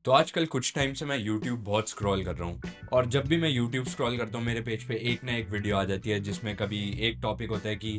तो आजकल कुछ टाइम से मैं यूट्यूब बहुत स्क्रॉल कर रहा हूँ और जब भी मैं यूट्यूब स्क्रॉल करता हूँ मेरे पेज पे एक ना एक वीडियो आ जाती है जिसमें कभी एक टॉपिक होता है कि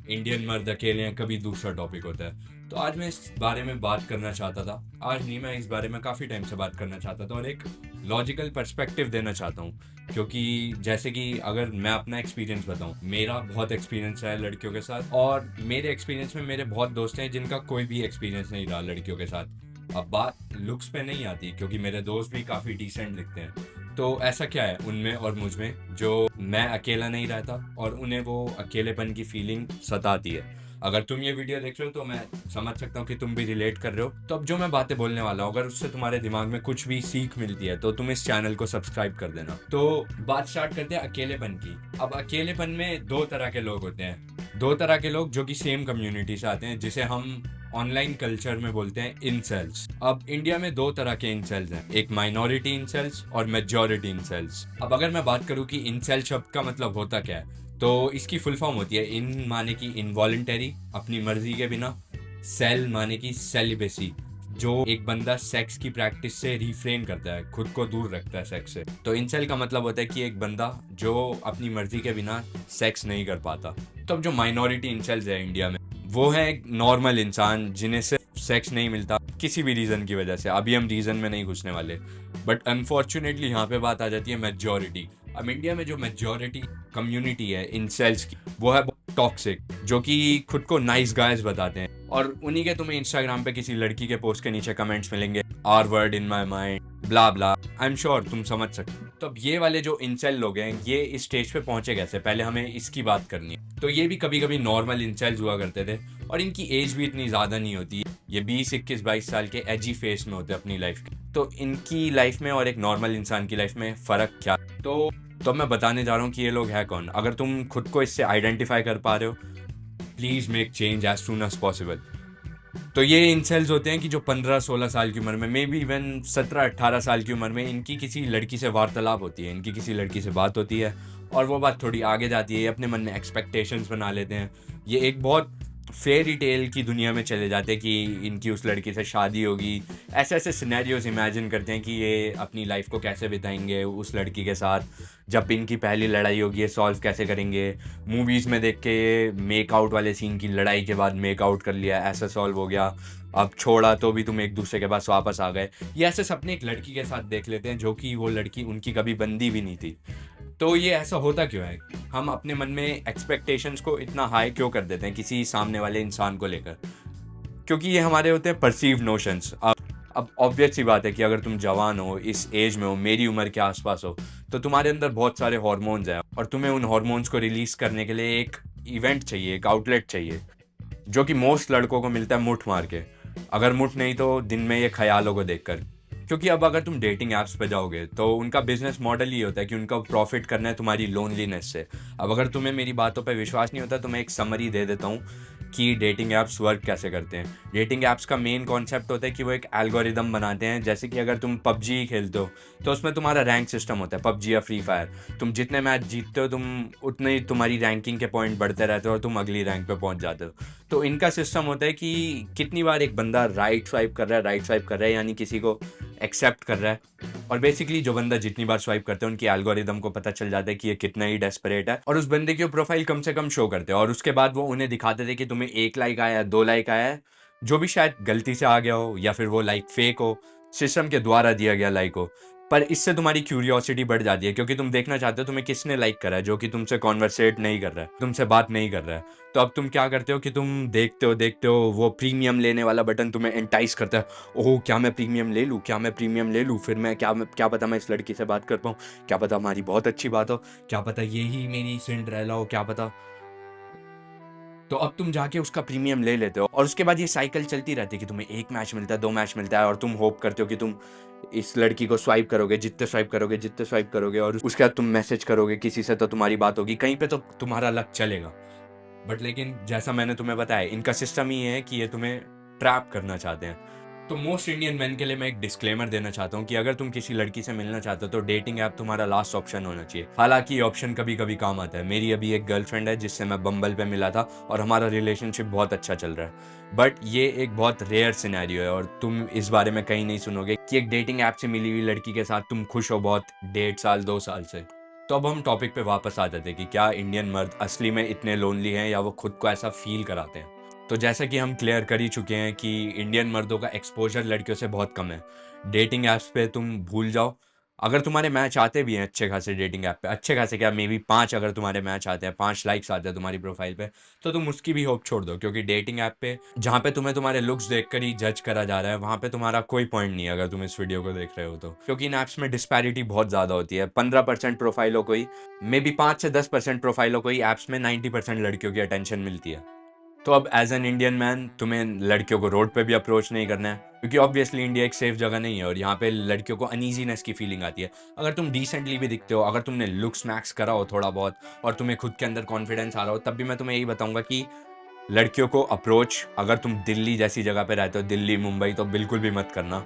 इंडियन मर्द अकेले हैं, कभी दूसरा टॉपिक होता है। तो आज मैं इस बारे में बात करना चाहता था। आज नहीं, मैं इस बारे में काफ़ी टाइम से बात करना चाहता था और एक लॉजिकल पर्सपेक्टिव देना चाहता हूँ। क्योंकि जैसे कि अगर मैं अपना एक्सपीरियंस बताऊँ, मेरा बहुत एक्सपीरियंस है लड़कियों के साथ और मेरे एक्सपीरियंस में मेरे बहुत दोस्त हैं जिनका कोई भी एक्सपीरियंस नहीं रहा लड़कियों के साथ। अब बात लुक्स पे नहीं आती क्योंकि मेरे दोस्त भी काफ़ी डिसेंट दिखते हैं। तो ऐसा क्या है उनमें और मुझ में जो मैं अकेला नहीं रहता और उन्हें वो अकेलेपन की फीलिंग सताती है। अगर तुम ये वीडियो देख रहे हो तो मैं समझ सकता हूँ कि तुम भी रिलेट कर रहे हो। तो अब जो मैं बातें बोलने वाला हूँ, अगर उससे तुम्हारे दिमाग में कुछ भी सीख मिलती है तो तुम इस चैनल को सब्सक्राइब कर देना। तो बात स्टार्ट करते हैं अकेलेपन की। अब अकेलेपन में दो तरह के लोग होते हैं। दो तरह के लोग जो कि सेम कम्युनिटी से आते हैं, जिसे हम ऑनलाइन कल्चर में बोलते हैं इंसेल्स। अब इंडिया में दो तरह के इंसेल्स हैं, एक माइनॉरिटी इंसेल्स और मेजॉरिटी इंसेल्स। अब अगर मैं बात करूं कि इंसेल शब्द का मतलब होता क्या है, तो इसकी फुल फॉर्म होती है इन माने की इनवॉलेंटरी, अपनी मर्जी के बिना। सेल माने की सेलिबेसी, जो एक बंदा सेक्स की प्रैक्टिस से रिफ्रेन करता है, खुद को दूर रखता है सेक्स से। तो इंसेल का मतलब होता है कि एक बंदा जो अपनी मर्जी के बिना सेक्स नहीं कर पाता। तो अब जो माइनॉरिटी इंसेल्स है इंडिया में, वो है एक नॉर्मल इंसान जिन्हें सिर्फ सेक्स नहीं मिलता किसी भी रीज़न की वजह से। अभी हम रीज़न में नहीं घुसने वाले, बट अनफॉर्चुनेटली यहाँ पे बात आ जाती है मेजॉरिटी। अब इंडिया में जो मेजॉरिटी कम्युनिटी है इंसेल्स की, वो है टॉक्सिक, जो कि खुद को नाइस गायज बताते हैं और उन्हीं के तुम्हें इंस्टाग्राम पे किसी लड़की के पोस्ट के नीचे कमेंट्स मिलेंगे, are word in my mind, blah blah. I am sure तुम समझ सकते हो। तो अब ये वाले जो इंसेल लोग हैं, ये इस स्टेज पे पहुंचे कैसे, पहले हमें इसकी बात करनी है। तो ये भी कभी कभी नॉर्मल इंसेल्स हुआ करते थे और इनकी एज भी इतनी ज़्यादा नहीं होती। ये 20, 21, 22 साल के एजी फेस में होते हैं अपनी लाइफ के। तो इनकी लाइफ में और एक नॉर्मल इंसान की लाइफ में फ़र्क क्या। तो मैं बताने जा रहा हूँ कि ये लोग हैं कौन। अगर तुम खुद को इससे आइडेंटिफाई कर पा रहे हो, please make change as soon as possible. तो ये इंसेल्स होते हैं कि जो 15-16 साल की उम्र में, मे बी इवन 17-18 साल की उम्र में इनकी किसी लड़की से वार्तालाप होती है, इनकी किसी लड़की से बात होती है और वो बात थोड़ी आगे जाती है, ये अपने मन में एक्सपेक्टेशंस बना लेते हैं। ये एक बहुत फेयरी टेल की दुनिया में चले जाते हैं कि इनकी उस लड़की से शादी होगी। ऐसे ऐसे सिनेरियोज इमेजिन करते हैं कि ये अपनी लाइफ को कैसे बिताएंगे उस लड़की के साथ, जब इनकी पहली लड़ाई होगी ये सॉल्व कैसे करेंगे। मूवीज़ में देख के ये मेक आउट वाले सीन की लड़ाई के बाद मेक आउट कर लिया, ऐसा सॉल्व हो गया, अब छोड़ा तो भी तुम एक दूसरे के पास वापस आ गए। ये ऐसे सपने एक लड़की के साथ देख लेते हैं जो कि वो लड़की उनकी कभी बंदी भी नहीं थी। तो ये ऐसा होता क्यों है? हम अपने मन में एक्सपेक्टेशंस को इतना हाई क्यों कर देते हैं किसी सामने वाले इंसान को लेकर? क्योंकि ये हमारे होते हैं परसीव्ड नोशंस। अब ऑब्वियस सी बात है कि अगर तुम जवान हो, इस एज में हो, मेरी उम्र के आसपास हो, तो तुम्हारे अंदर बहुत सारे हार्मोन्स हैं और तुम्हें उन हार्मोन्स को रिलीज करने के लिए एक इवेंट चाहिए, एक आउटलेट चाहिए, जो कि मोस्ट लड़कों को मिलता है मुठ मार के। अगर मुठ नहीं तो दिन में ये ख्यालों को देखकर। क्योंकि अब अगर तुम डेटिंग ऐप्स पे जाओगे तो उनका बिजनेस मॉडल ये होता है कि उनका प्रॉफिट करना है तुम्हारी लोनलीनेस से। अब अगर तुम्हें मेरी बातों पे विश्वास नहीं होता तो मैं एक समरी दे देता हूँ कि डेटिंग ऐप्स वर्क कैसे करते हैं। डेटिंग ऐप्स का मेन कॉन्सेप्ट होता है कि वो एक एल्गोरिदम बनाते हैं। जैसे कि अगर तुम पबजी खेलते हो तो उसमें तुम्हारा रैंक सिस्टम होता है, पबजी या फ्री फायर। तुम जितने मैच जीतते हो तुम उतने ही तुम्हारी रैंकिंग के पॉइंट बढ़ते रहते हो और तुम अगली रैंक पे पहुंच जाते हो। तो इनका सिस्टम होता है कि कितनी बार एक बंदा राइट स्वाइप कर रहा है यानी किसी को एक्सेप्ट कर रहा है। और बेसिकली जो बंदा जितनी बार स्वाइप करता है उनकी एल्गोरिदम को पता चल जाता है कि ये कितना ही डेस्परेट है और उस बंदे की प्रोफाइल कम से कम शो करते हैं और उसके बाद वो उन्हें दिखाते थे कि तुम्हें 1 लाइक आया है, 2 लाइक आया है, जो भी शायद गलती से आ गया हो या फिर वो लाइक फेक हो, सिस्टम के द्वारा दिया गया लाइक हो। पर इससे तुम्हारी क्यूरियोसिटी बढ़ जाती है क्योंकि तुम देखना चाहते हो तुम्हें किसने लाइक करा है, जो कि तुमसे कॉन्वर्सेट नहीं कर रहा है, तुमसे बात नहीं कर रहा है। तो अब तुम क्या करते हो कि तुम देखते हो वो प्रीमियम लेने वाला बटन तुम्हें एंटाइज करता है। ओह, क्या मैं प्रीमियम ले लूँ, क्या मैं प्रीमियम ले लूँ, फिर मैं क्या पता मैं इस लड़की से बात कर पाऊँ, क्या पता हमारी बहुत अच्छी बात हो, क्या पता ये ही मेरी सिंड्रेला हो, क्या पता। तो अब तुम जाके उसका प्रीमियम ले लेते हो और उसके बाद ये साइकिल चलती रहती है कि तुम्हें 1 मैच मिलता है, 2 मैच मिलता है और तुम होप करते हो कि तुम इस लड़की को स्वाइप करोगे, जितने स्वाइप करोगे और उसके बाद तुम मैसेज करोगे किसी से तो तुम्हारी बात होगी, कहीं पे तो तुम्हारा लक चलेगा। बट लेकिन जैसा मैंने तुम्हें बताया, इनका सिस्टम ही है कि ये तुम्हें ट्रैप करना चाहते हैं। तो मोस्ट इंडियन मैन के लिए मैं एक डिस्क्लेमर देना चाहता हूँ कि अगर तुम किसी लड़की से मिलना चाहते हो तो डेटिंग ऐप तुम्हारा लास्ट ऑप्शन होना चाहिए। हालांकि ये ऑप्शन कभी कभी काम आता है। मेरी अभी एक गर्लफ्रेंड है जिससे मैं बम्बल पे मिला था और हमारा रिलेशनशिप बहुत अच्छा चल रहा है, बट ये एक बहुत रेयर सिनेरियो है और तुम इस बारे में कहीं नहीं सुनोगे कि एक डेटिंग ऐप से मिली हुई लड़की के साथ तुम खुश हो बहुत 1.5 साल 2 साल से। तो अब हम टॉपिक पे वापस आ जाते हैं कि क्या इंडियन मर्द असली में इतने लोनली हैं या वो खुद को ऐसा फील कराते हैं। तो जैसा कि हम क्लियर कर ही चुके हैं कि इंडियन मर्दों का एक्सपोजर लड़कियों से बहुत कम है। डेटिंग ऐप्स पे तुम भूल जाओ। अगर तुम्हारे मैच आते भी हैं अच्छे खासे डेटिंग ऐप पे, अच्छे खासे क्या, मे बी 5 अगर तुम्हारे मैच आते हैं, 5 लाइक्स आते हैं तुम्हारी प्रोफाइल पे, तो तुम उसकी भी होप छोड़ दो, क्योंकि डेटिंग ऐप पे जहाँ पे तुम्हें तुम्हारे लुक्स देखकर ही जज करा जा रहा है, वहाँ पे तुम्हारा कोई पॉइंट नहीं है अगर तुम इस वीडियो को देख रहे हो तो। क्योंकि इन ऐप्स में डिस्पैरिटी बहुत ज़्यादा होती है। 15% प्रोफाइलों को ही, मे बी 5 से 10% प्रोफाइलों को ही ऐप्स में 90% लड़कियों की अटेंशन मिलती है। तो अब एज एन इंडियन मैन तुम्हें लड़कियों को रोड पे भी अप्रोच नहीं करना है, क्योंकि ऑब्वियसली इंडिया एक सेफ जगह नहीं है और यहाँ पे लड़कियों को अनईजीनेस की फीलिंग आती है। अगर तुम डिसेंटली भी दिखते हो, अगर तुमने लुक्स मैक्स करा हो थोड़ा बहुत और तुम्हें खुद के अंदर कॉन्फिडेंस आ रहा हो, तब भी मैं तुम्हें यही बताऊंगा कि लड़कियों को अप्रोच, अगर तुम दिल्ली जैसी जगह पे रहते हो, दिल्ली मुंबई, तो बिल्कुल भी मत करना।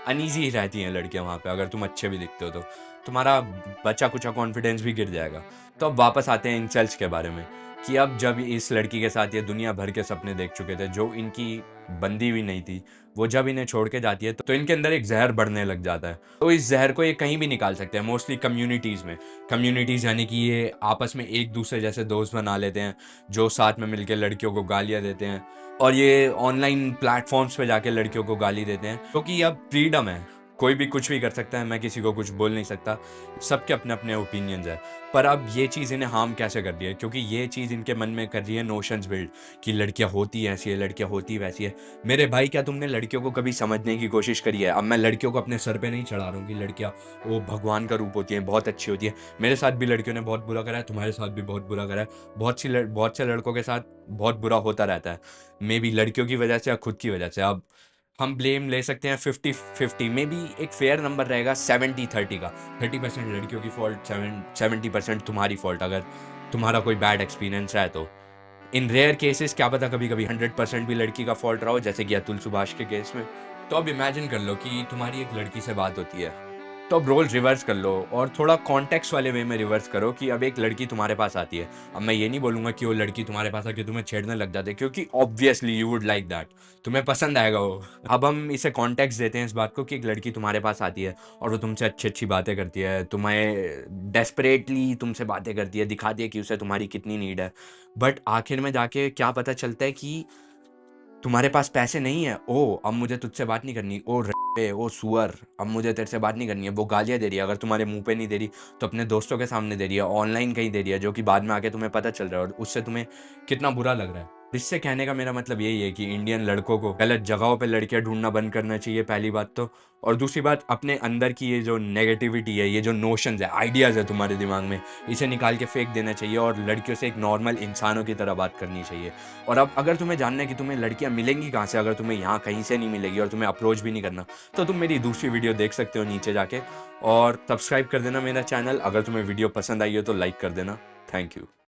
अनईजी ही रहती हैं लड़कियां वहाँ पे। अगर तुम अच्छे भी दिखते हो तो तुम्हारा बचा कुचा कॉन्फिडेंस भी गिर जाएगा। तो अब वापस आते हैं इंसल्ट्स के बारे में, कि अब जब इस लड़की के साथ ये दुनिया भर के सपने देख चुके थे जो इनकी बंदी हुई नहीं थी, वो जब इन्हें छोड़ के जाती है तो इनके अंदर एक जहर बढ़ने लग जाता है। तो इस जहर को ये कहीं भी निकाल सकते हैं, मोस्टली कम्युनिटीज़ में। कम्युनिटीज़ यानी कि ये आपस में एक दूसरे जैसे दोस्त बना लेते हैं जो साथ में मिलकर लड़कियों को गालियाँ देते हैं, और ये ऑनलाइन प्लेटफॉर्म्स पे जाके लड़कियों को गाली देते हैं, क्योंकि अब फ्रीडम है, कोई भी कुछ भी कर सकता है, मैं किसी को कुछ बोल नहीं सकता, सबके अपने अपने ओपिनियंस है। पर अब ये चीज़ इन्हें हार्म कैसे कर रही है, क्योंकि ये चीज़ इनके मन में कर रही है नोशंस बिल्ड कि लड़कियां होती ऐसी है, लड़कियां होती वैसी है। मेरे भाई, क्या तुमने लड़कियों को कभी समझने की कोशिश करी है? अब मैं लड़कियों को अपने सर पे नहीं चढ़ा रहा हूँ कि लड़कियां वो भगवान का रूप होती हैं, बहुत अच्छी होती है। मेरे साथ भी लड़कियों ने बहुत बुरा करा है, तुम्हारे साथ भी बहुत बुरा करा है, बहुत से लड़कों के साथ बहुत बुरा होता रहता है, मे बी लड़कियों की वजह से या खुद की वजह से। अब हम ब्लेम ले सकते हैं 50-50, मे बी एक फेयर नंबर रहेगा 70-30 का। 30% लड़कियों की फॉल्ट, 70% तुम्हारी फॉल्ट, अगर तुम्हारा कोई बैड एक्सपीरियंस रहा है तो। इन रेयर केसेस क्या पता कभी कभी 100% भी लड़की का फॉल्ट रहा हो, जैसे कि अतुल सुभाष के केस में। तो अब इमेजिन कर लो कि तुम्हारी एक लड़की से बात होती है, तो अब रोल रिवर्स कर लो और थोड़ा कॉन्टेक्स्ट वाले वे में रिवर्स करो कि अब एक लड़की तुम्हारे पास आती है। अब मैं ये नहीं बोलूंगा कि वो लड़की तुम्हारे पास आके तुम्हें छेड़ने लग जाते, क्योंकि obviously you would like that, तुम्हें पसंद आएगा वो। अब हम इसे कॉन्टेक्स्ट देते हैं इस बात को कि एक लड़की तुम्हारे पास आती है और वो तुमसे अच्छी अच्छी बातें करती है, तुम्हें डेस्परेटली तुमसे बातें करती है, दिखाती है कि उसे तुम्हारी कितनी नीड है। बट आखिर में जाके क्या पता चलता है कि तुम्हारे पास पैसे नहीं है। ओ, अब मुझे तुझसे बात नहीं करनी। ओ रट्टे, ओ सुअर, अब मुझे तेरे से बात नहीं करनी है। वो गालियाँ दे रही है, अगर तुम्हारे मुंह पे नहीं दे रही तो अपने दोस्तों के सामने दे रही है, ऑनलाइन कहीं दे रही है, जो कि बाद में आके तुम्हें पता चल रहा है और उससे तुम्हें कितना बुरा लग रहा है। इससे कहने का मेरा मतलब यही है कि इंडियन लड़कों को गलत जगहों पे लड़कियां ढूंढना बंद करना चाहिए, पहली बात तो। और दूसरी बात, अपने अंदर की ये जो नेगेटिविटी है, ये जो नोशंस है, आइडियाज़ है तुम्हारे दिमाग में, इसे निकाल के फेंक देना चाहिए और लड़कियों से एक नॉर्मल इंसानों की तरह बात करनी चाहिए। और अब अगर तुम्हें जानना है कि तुम्हें लड़कियां मिलेंगी कहाँ से, अगर तुम्हें यहाँ कहीं से नहीं मिलेगी और तुम्हें अप्रोच भी नहीं करना, तो तुम मेरी दूसरी वीडियो देख सकते हो नीचे जाके, और सब्सक्राइब कर देना मेरा चैनल। अगर तुम्हें वीडियो पसंद आई हो तो लाइक कर देना। Thank you.